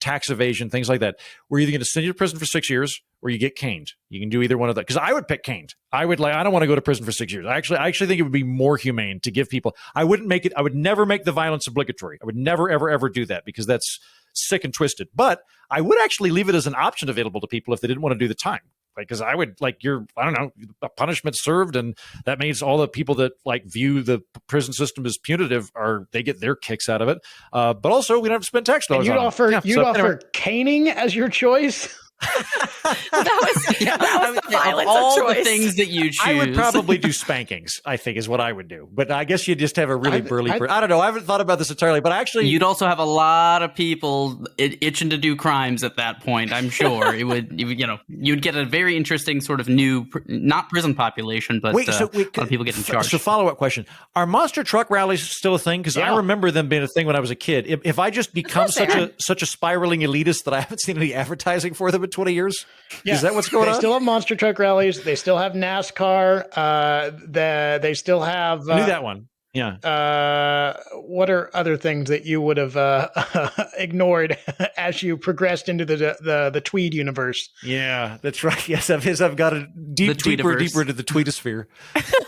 tax evasion, things like that. We're either going to send you to prison for 6 years or you get caned. You can do either one of that. Because I would pick caned. I don't want to go to prison for 6 years. I actually think it would be more humane to give people. I would never make the violence obligatory. I would never, ever, ever do that because that's sick and twisted. But I would actually leave it as an option available to people if they didn't want to do the time. Because I would a punishment served, and that means all the people that view the prison system as punitive they get their kicks out of it. But also, we don't have to spend tax dollars. You'd offer caning as your choice. that was the violence of all of choice. The things that you choose. I would probably do spankings, I think, is what I would do. But I guess you just have a really burly person. I don't know. I haven't thought about this entirely, but actually... You'd also have a lot of people itching to do crimes at that point, I'm sure. You'd get a very interesting sort of new, not prison population, but a lot of people getting charged. So follow-up question. Are monster truck rallies still a thing? Because I remember them being a thing when I was a kid. If I just become such a spiraling elitist that I haven't seen any advertising for them in 20 years? Yeah. Is that what's going on? They still have monster truck rallies. They still have NASCAR. They still have... I knew that one. Yeah. What are other things that you would have ignored as you progressed into the Tweed universe? Yeah, that's right. Yes, I've got a deeper into the Tweedosphere.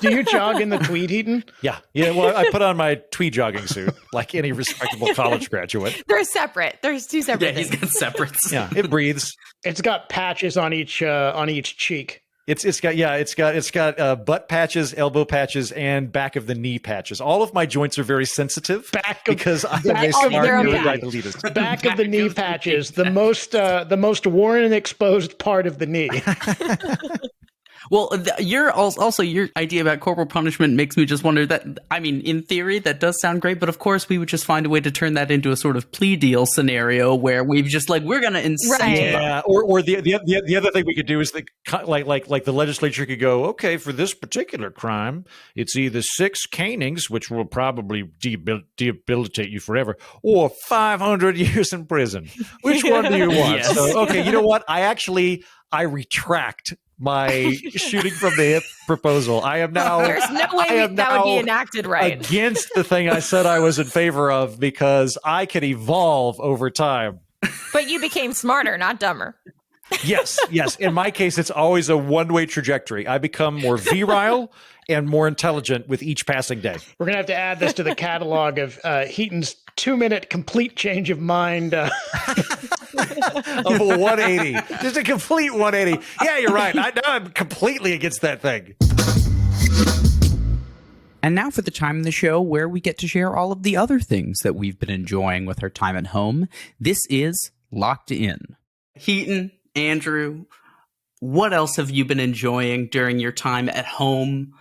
Do you jog in the Tweed, Heaton? Yeah. Well, I put on my Tweed jogging suit like any respectable college graduate. They're separate. There's two separate things. He's got separates. Yeah, it breathes. It's got patches on each cheek. It's got butt patches, elbow patches, and back of the knee patches. All of my joints are very sensitive because I'm a smart elitist. Back of the knee patches, the most worn and exposed part of the knee. Well, your idea about corporal punishment makes me just wonder that, I mean, in theory, that does sound great, but of course we would just find a way to turn that into a sort of plea deal scenario where we've just we're going to incentivize. Yeah, or the other thing we could do is like the legislature could go, okay, for this particular crime, it's either 6 canings, which will probably debilitate you forever, or 500 years in prison. Which one do you want? Yes. So, okay, you know what? I retract my shooting from the hip proposal. I am now. There's no way that would be enacted right. Against the thing I said I was in favor of because I can evolve over time. But you became smarter, not dumber. Yes. In my case, it's always a one-way trajectory. I become more virile and more intelligent with each passing day. We're going to have to add this to the catalog of Heaton's 2-minute complete change of mind. Of a 180. Just a complete 180. Yeah, you're right. Now I'm completely against that thing. And now for the time in the show where we get to share all of the other things that we've been enjoying with our time at home. This is Locked In. Heaton, Andrew, what else have you been enjoying during your time at home?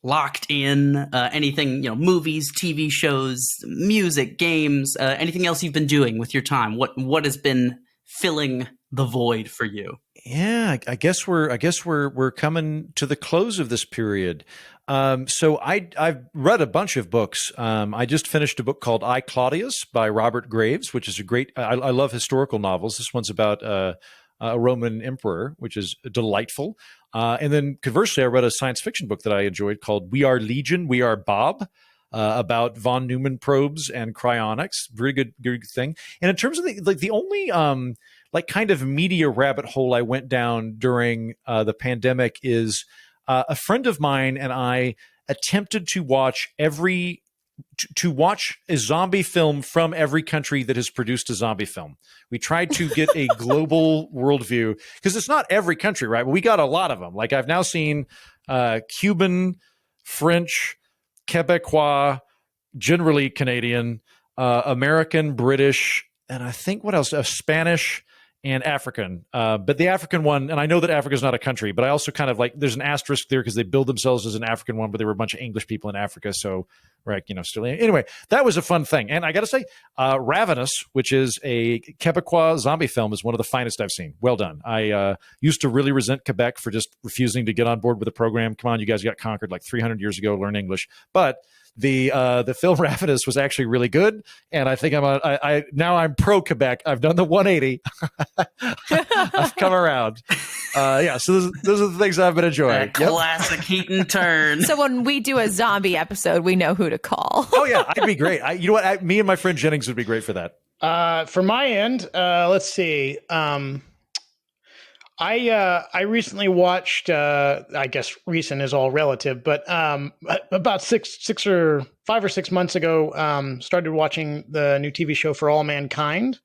Locked in, anything, movies, TV shows, music, games, anything else you've been doing with your time? What has been filling the void for you? Yeah, I guess we're coming to the close of this period. So I've read a bunch of books. I just finished a book called I, Claudius by Robert Graves, which is a great, I love historical novels. This one's about a Roman emperor, which is delightful. And then conversely, I read a science fiction book that I enjoyed called We Are Legion, We Are Bob, about von Neumann probes and cryonics. Very good thing. And in terms of the only kind of media rabbit hole I went down during the pandemic is a friend of mine and I attempted to watch a zombie film from every country that has produced a zombie film. We tried to get a global worldview because it's not every country, right? But we got a lot of them. Like I've now seen Cuban, French, Quebecois, generally Canadian, American, British, and I think what else? Spanish and African. But the African one, and I know that Africa is not a country, but I also kind of there's an asterisk there because they build themselves as an African one, but there were a bunch of English people in Africa. So, right, still. Anyway, that was a fun thing. And I got to say, Ravenous, which is a Quebecois zombie film, is one of the finest I've seen. Well done. I used to really resent Quebec for just refusing to get on board with the program. Come on, you guys got conquered like 300 years ago, learn English. But the film Ravenous was actually really good, and I think now I'm pro Quebec. I've done the 180. I've come around. So those are the things I've been enjoying. Classic Heaton turn. So when we do a zombie episode, we know who to call. Oh yeah, I'd be great. You know what? Me and my friend Jennings would be great for that. For my end, let's see. I recently watched, I guess recent is all relative, but about 5 or 6 months ago, started watching the new TV show For All Mankind,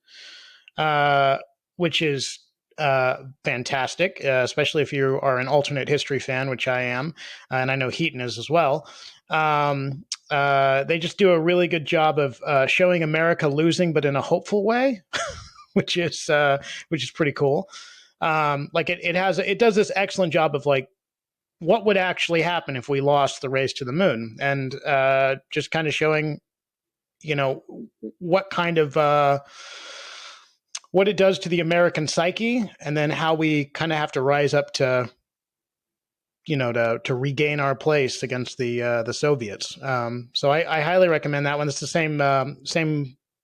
which is fantastic, especially if you are an alternate history fan, which I am, and I know Heaton is as well. They just do a really good job of showing America losing, but in a hopeful way, which is pretty cool. It does this excellent job of what would actually happen if we lost the race to the moon, and just kind of showing, what kind of what it does to the American psyche, and then how we kind of have to rise up to, to regain our place against the Soviets. So I highly recommend that one. It's the same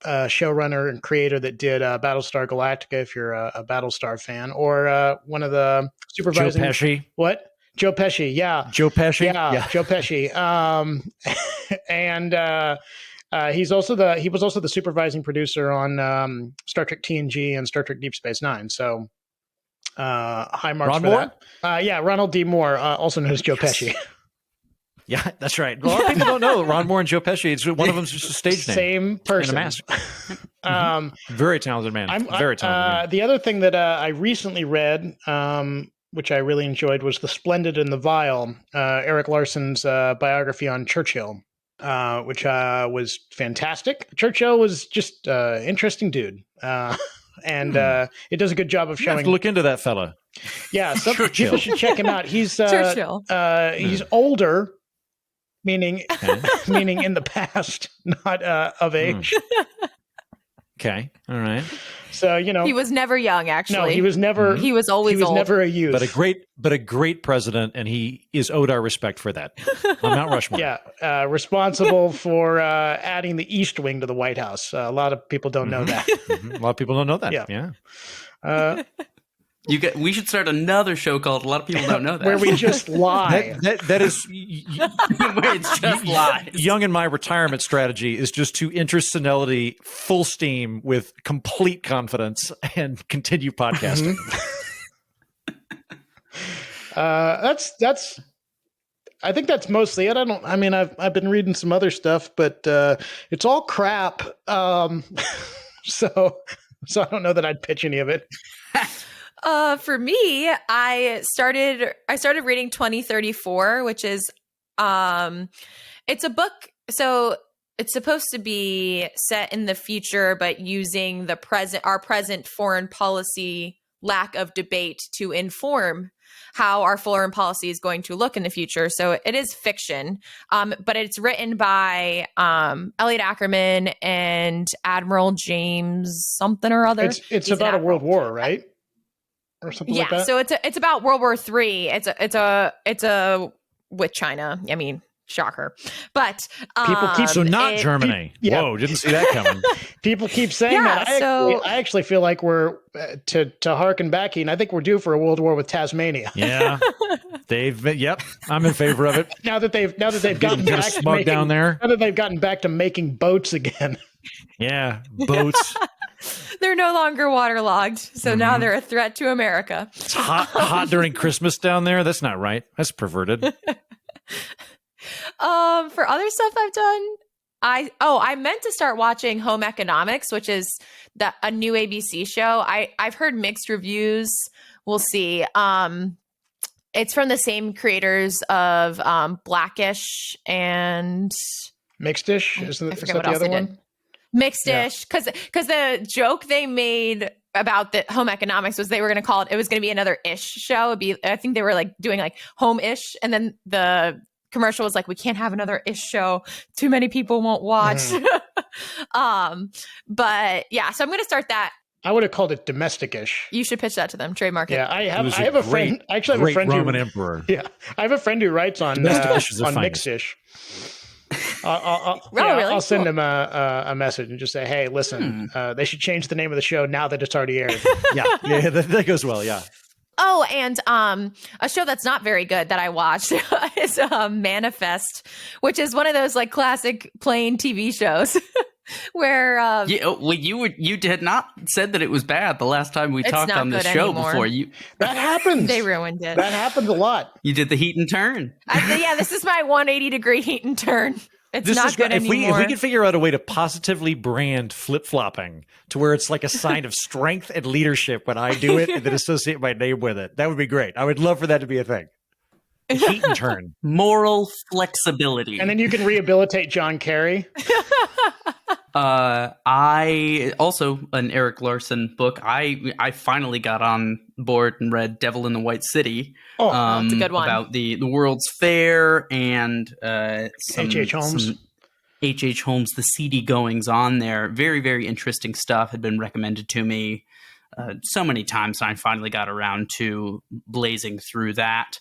showrunner and creator that did Battlestar Galactica, if you're a Battlestar fan, or one of the supervising. Joe Pesci. What? Joe Pesci, yeah. Joe Pesci? Yeah. Joe Pesci. And he was also the supervising producer on Star Trek TNG and Star Trek Deep Space Nine. So high marks Ron for Moore? that. Yeah, Ronald D. Moore, also known as Joe Pesci. Yeah, that's right. A lot of people don't know Ron Moore and Joe Pesci. It's one of them's just a stage name. Same person. And a mask. Very talented man. Very talented man. The other thing that I recently read, which I really enjoyed, was The Splendid and the Vile, Eric Larson's biography on Churchill, which was fantastic. Churchill was just an interesting dude. And it does a good job of showing. You have to look into that fella. Yeah, some people should check him out. He's Churchill. He's older, meaning in the past, not of age. Okay, all right. So he was never young. Actually, no, he was never. He was always. He was old. never a youth. But a great president, and he is owed our respect for that. On Mount Rushmore. Yeah, responsible for adding the East Wing to the White House. A lot of people don't know that. A lot of people don't know that. Yeah. We should start another show called "A Lot of People Don't Know That," where we just lie. That is where it's just lies. Young in my retirement strategy is just to enter senility full steam with complete confidence and continue podcasting. That's. I think that's mostly it. I've been reading some other stuff, but it's all crap. So I don't know that I'd pitch any of it. For me, I started reading 2034, which is it's a book. So it's supposed to be set in the future, but using our present foreign policy lack of debate to inform how our foreign policy is going to look in the future. So it is fiction, but it's written by Elliot Ackerman and Admiral James something or other. It's about a world war, right? Or something like that. So it's about World War III. It's a with China. I mean, shocker. But people keep not Germany. Yeah. Whoa, didn't see that coming. People keep saying that. I actually feel like we're to harken back, and I think we're due for a world war with Tasmania. Yeah, Yep, I'm in favor of it. Now that they've gotten back smug down there. Now that they've gotten back to making boats again. Yeah, boats. They're no longer waterlogged, so now they're a threat to America. It's hot during Christmas down there. That's not right. That's perverted. For other stuff I've done, I meant to start watching Home Economics, which is a new ABC show. I've heard mixed reviews. We'll see. It's from the same creators of Blackish and Mixed-ish. Is that the other one? Mixed-ish, because the joke they made about the Home Economics was they were going to call it was going to be another ish show. I think they were like doing like home-ish, and then the commercial was like, we can't have another ish show, too many people won't watch. But yeah, so I'm going to start that. I would have called it domestic-ish. You should pitch that to them, trademark it. Yeah, I have a friend. I actually have a friend Roman emperor. Yeah, I have a friend who writes on Mixed-ish. I'll send him a message and just say, hey, listen, they should change the name of the show now that it's already aired. yeah, that goes well. Yeah. Oh, and a show that's not very good that I watched is Manifest, which is one of those like classic plain TV shows where you did not said that it was bad the last time we talked on this show anymore. Before that happens. They ruined it. That happens a lot. You did the heat and turn. This is my 180-degree heat and turn. It's not good anymore. If we can figure out a way to positively brand flip-flopping to where it's like a sign of strength and leadership when I do it and then associate my name with it, that would be great. I would love for that to be a thing. Heat and turn. Moral flexibility. And then you can rehabilitate John Kerry. I also an Eric Larson book. I finally got on board and read Devil in the White City. That's a good one. About the World's Fair and H.H. Holmes. H.H. Holmes, the seedy goings on there. Very, very interesting stuff had been recommended to me so many times. And I finally got around to blazing through that.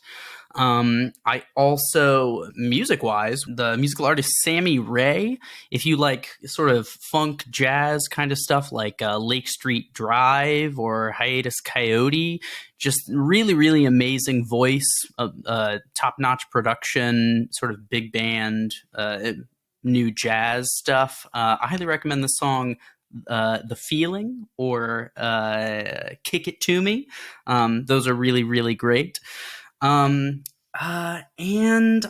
I also, music-wise, the musical artist Sammy Ray, if you like sort of funk jazz kind of stuff like Lake Street Drive or Hiatus Coyote, just really, really amazing voice, top-notch production, sort of big band, new jazz stuff. I highly recommend the song The Feeling or Kick It To Me. Those are really, really great. And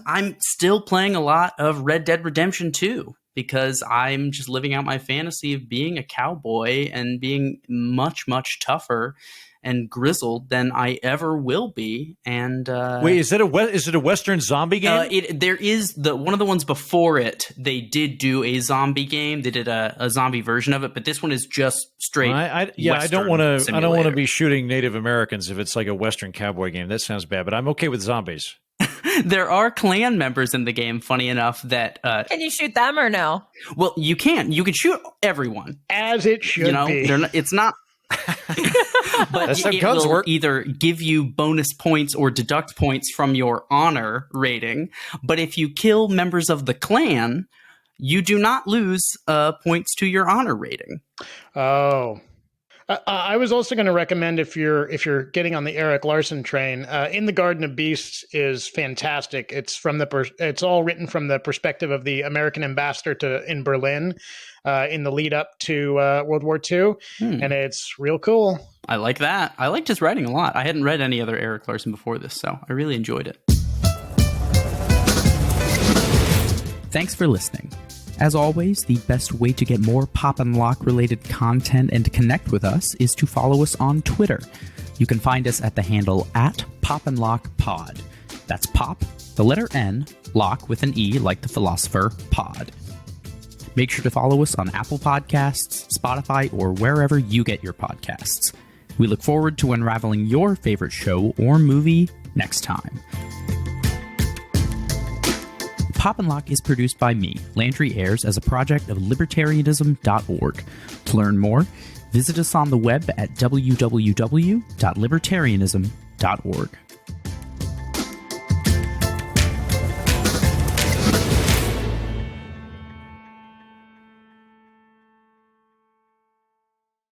I'm still playing a lot of Red Dead Redemption 2 because I'm just living out my fantasy of being a cowboy and being much, much tougher and grizzled than I ever will be. And wait, is it a Western zombie game? There is one of the ones before it. They did do a zombie game. They did a zombie version of it, but this one is just straight. I don't want to be shooting Native Americans if it's like a Western cowboy game. That sounds bad, but I'm okay with zombies. There are clan members in the game, funny enough, that... can you shoot them or no? Well, you can. You can shoot everyone. As it should be. It's not... But that's how it guns will work. Either give you bonus points or deduct points from your honor rating. But if you kill members of the clan, you do not lose points to your honor rating. Oh. I was also going to recommend if you're getting on the Eric Larson train, In the Garden of Beasts is fantastic. It's it's all written from the perspective of the American ambassador in Berlin in the lead up to World War II, and it's real cool. I like that. I liked his writing a lot. I hadn't read any other Erik Larson before this, so I really enjoyed it. Thanks for listening. As always, the best way to get more Pop and Lock related content and to connect with us is to follow us on Twitter. You can find us at the handle @PopandLockPod. That's Pop, the letter N, Lock with an E like the philosopher, Pod. Make sure to follow us on Apple Podcasts, Spotify, or wherever you get your podcasts. We look forward to unraveling your favorite show or movie next time. Pop and Lock is produced by me, Landry Ayres, as a project of Libertarianism.org. To learn more, visit us on the web at www.libertarianism.org.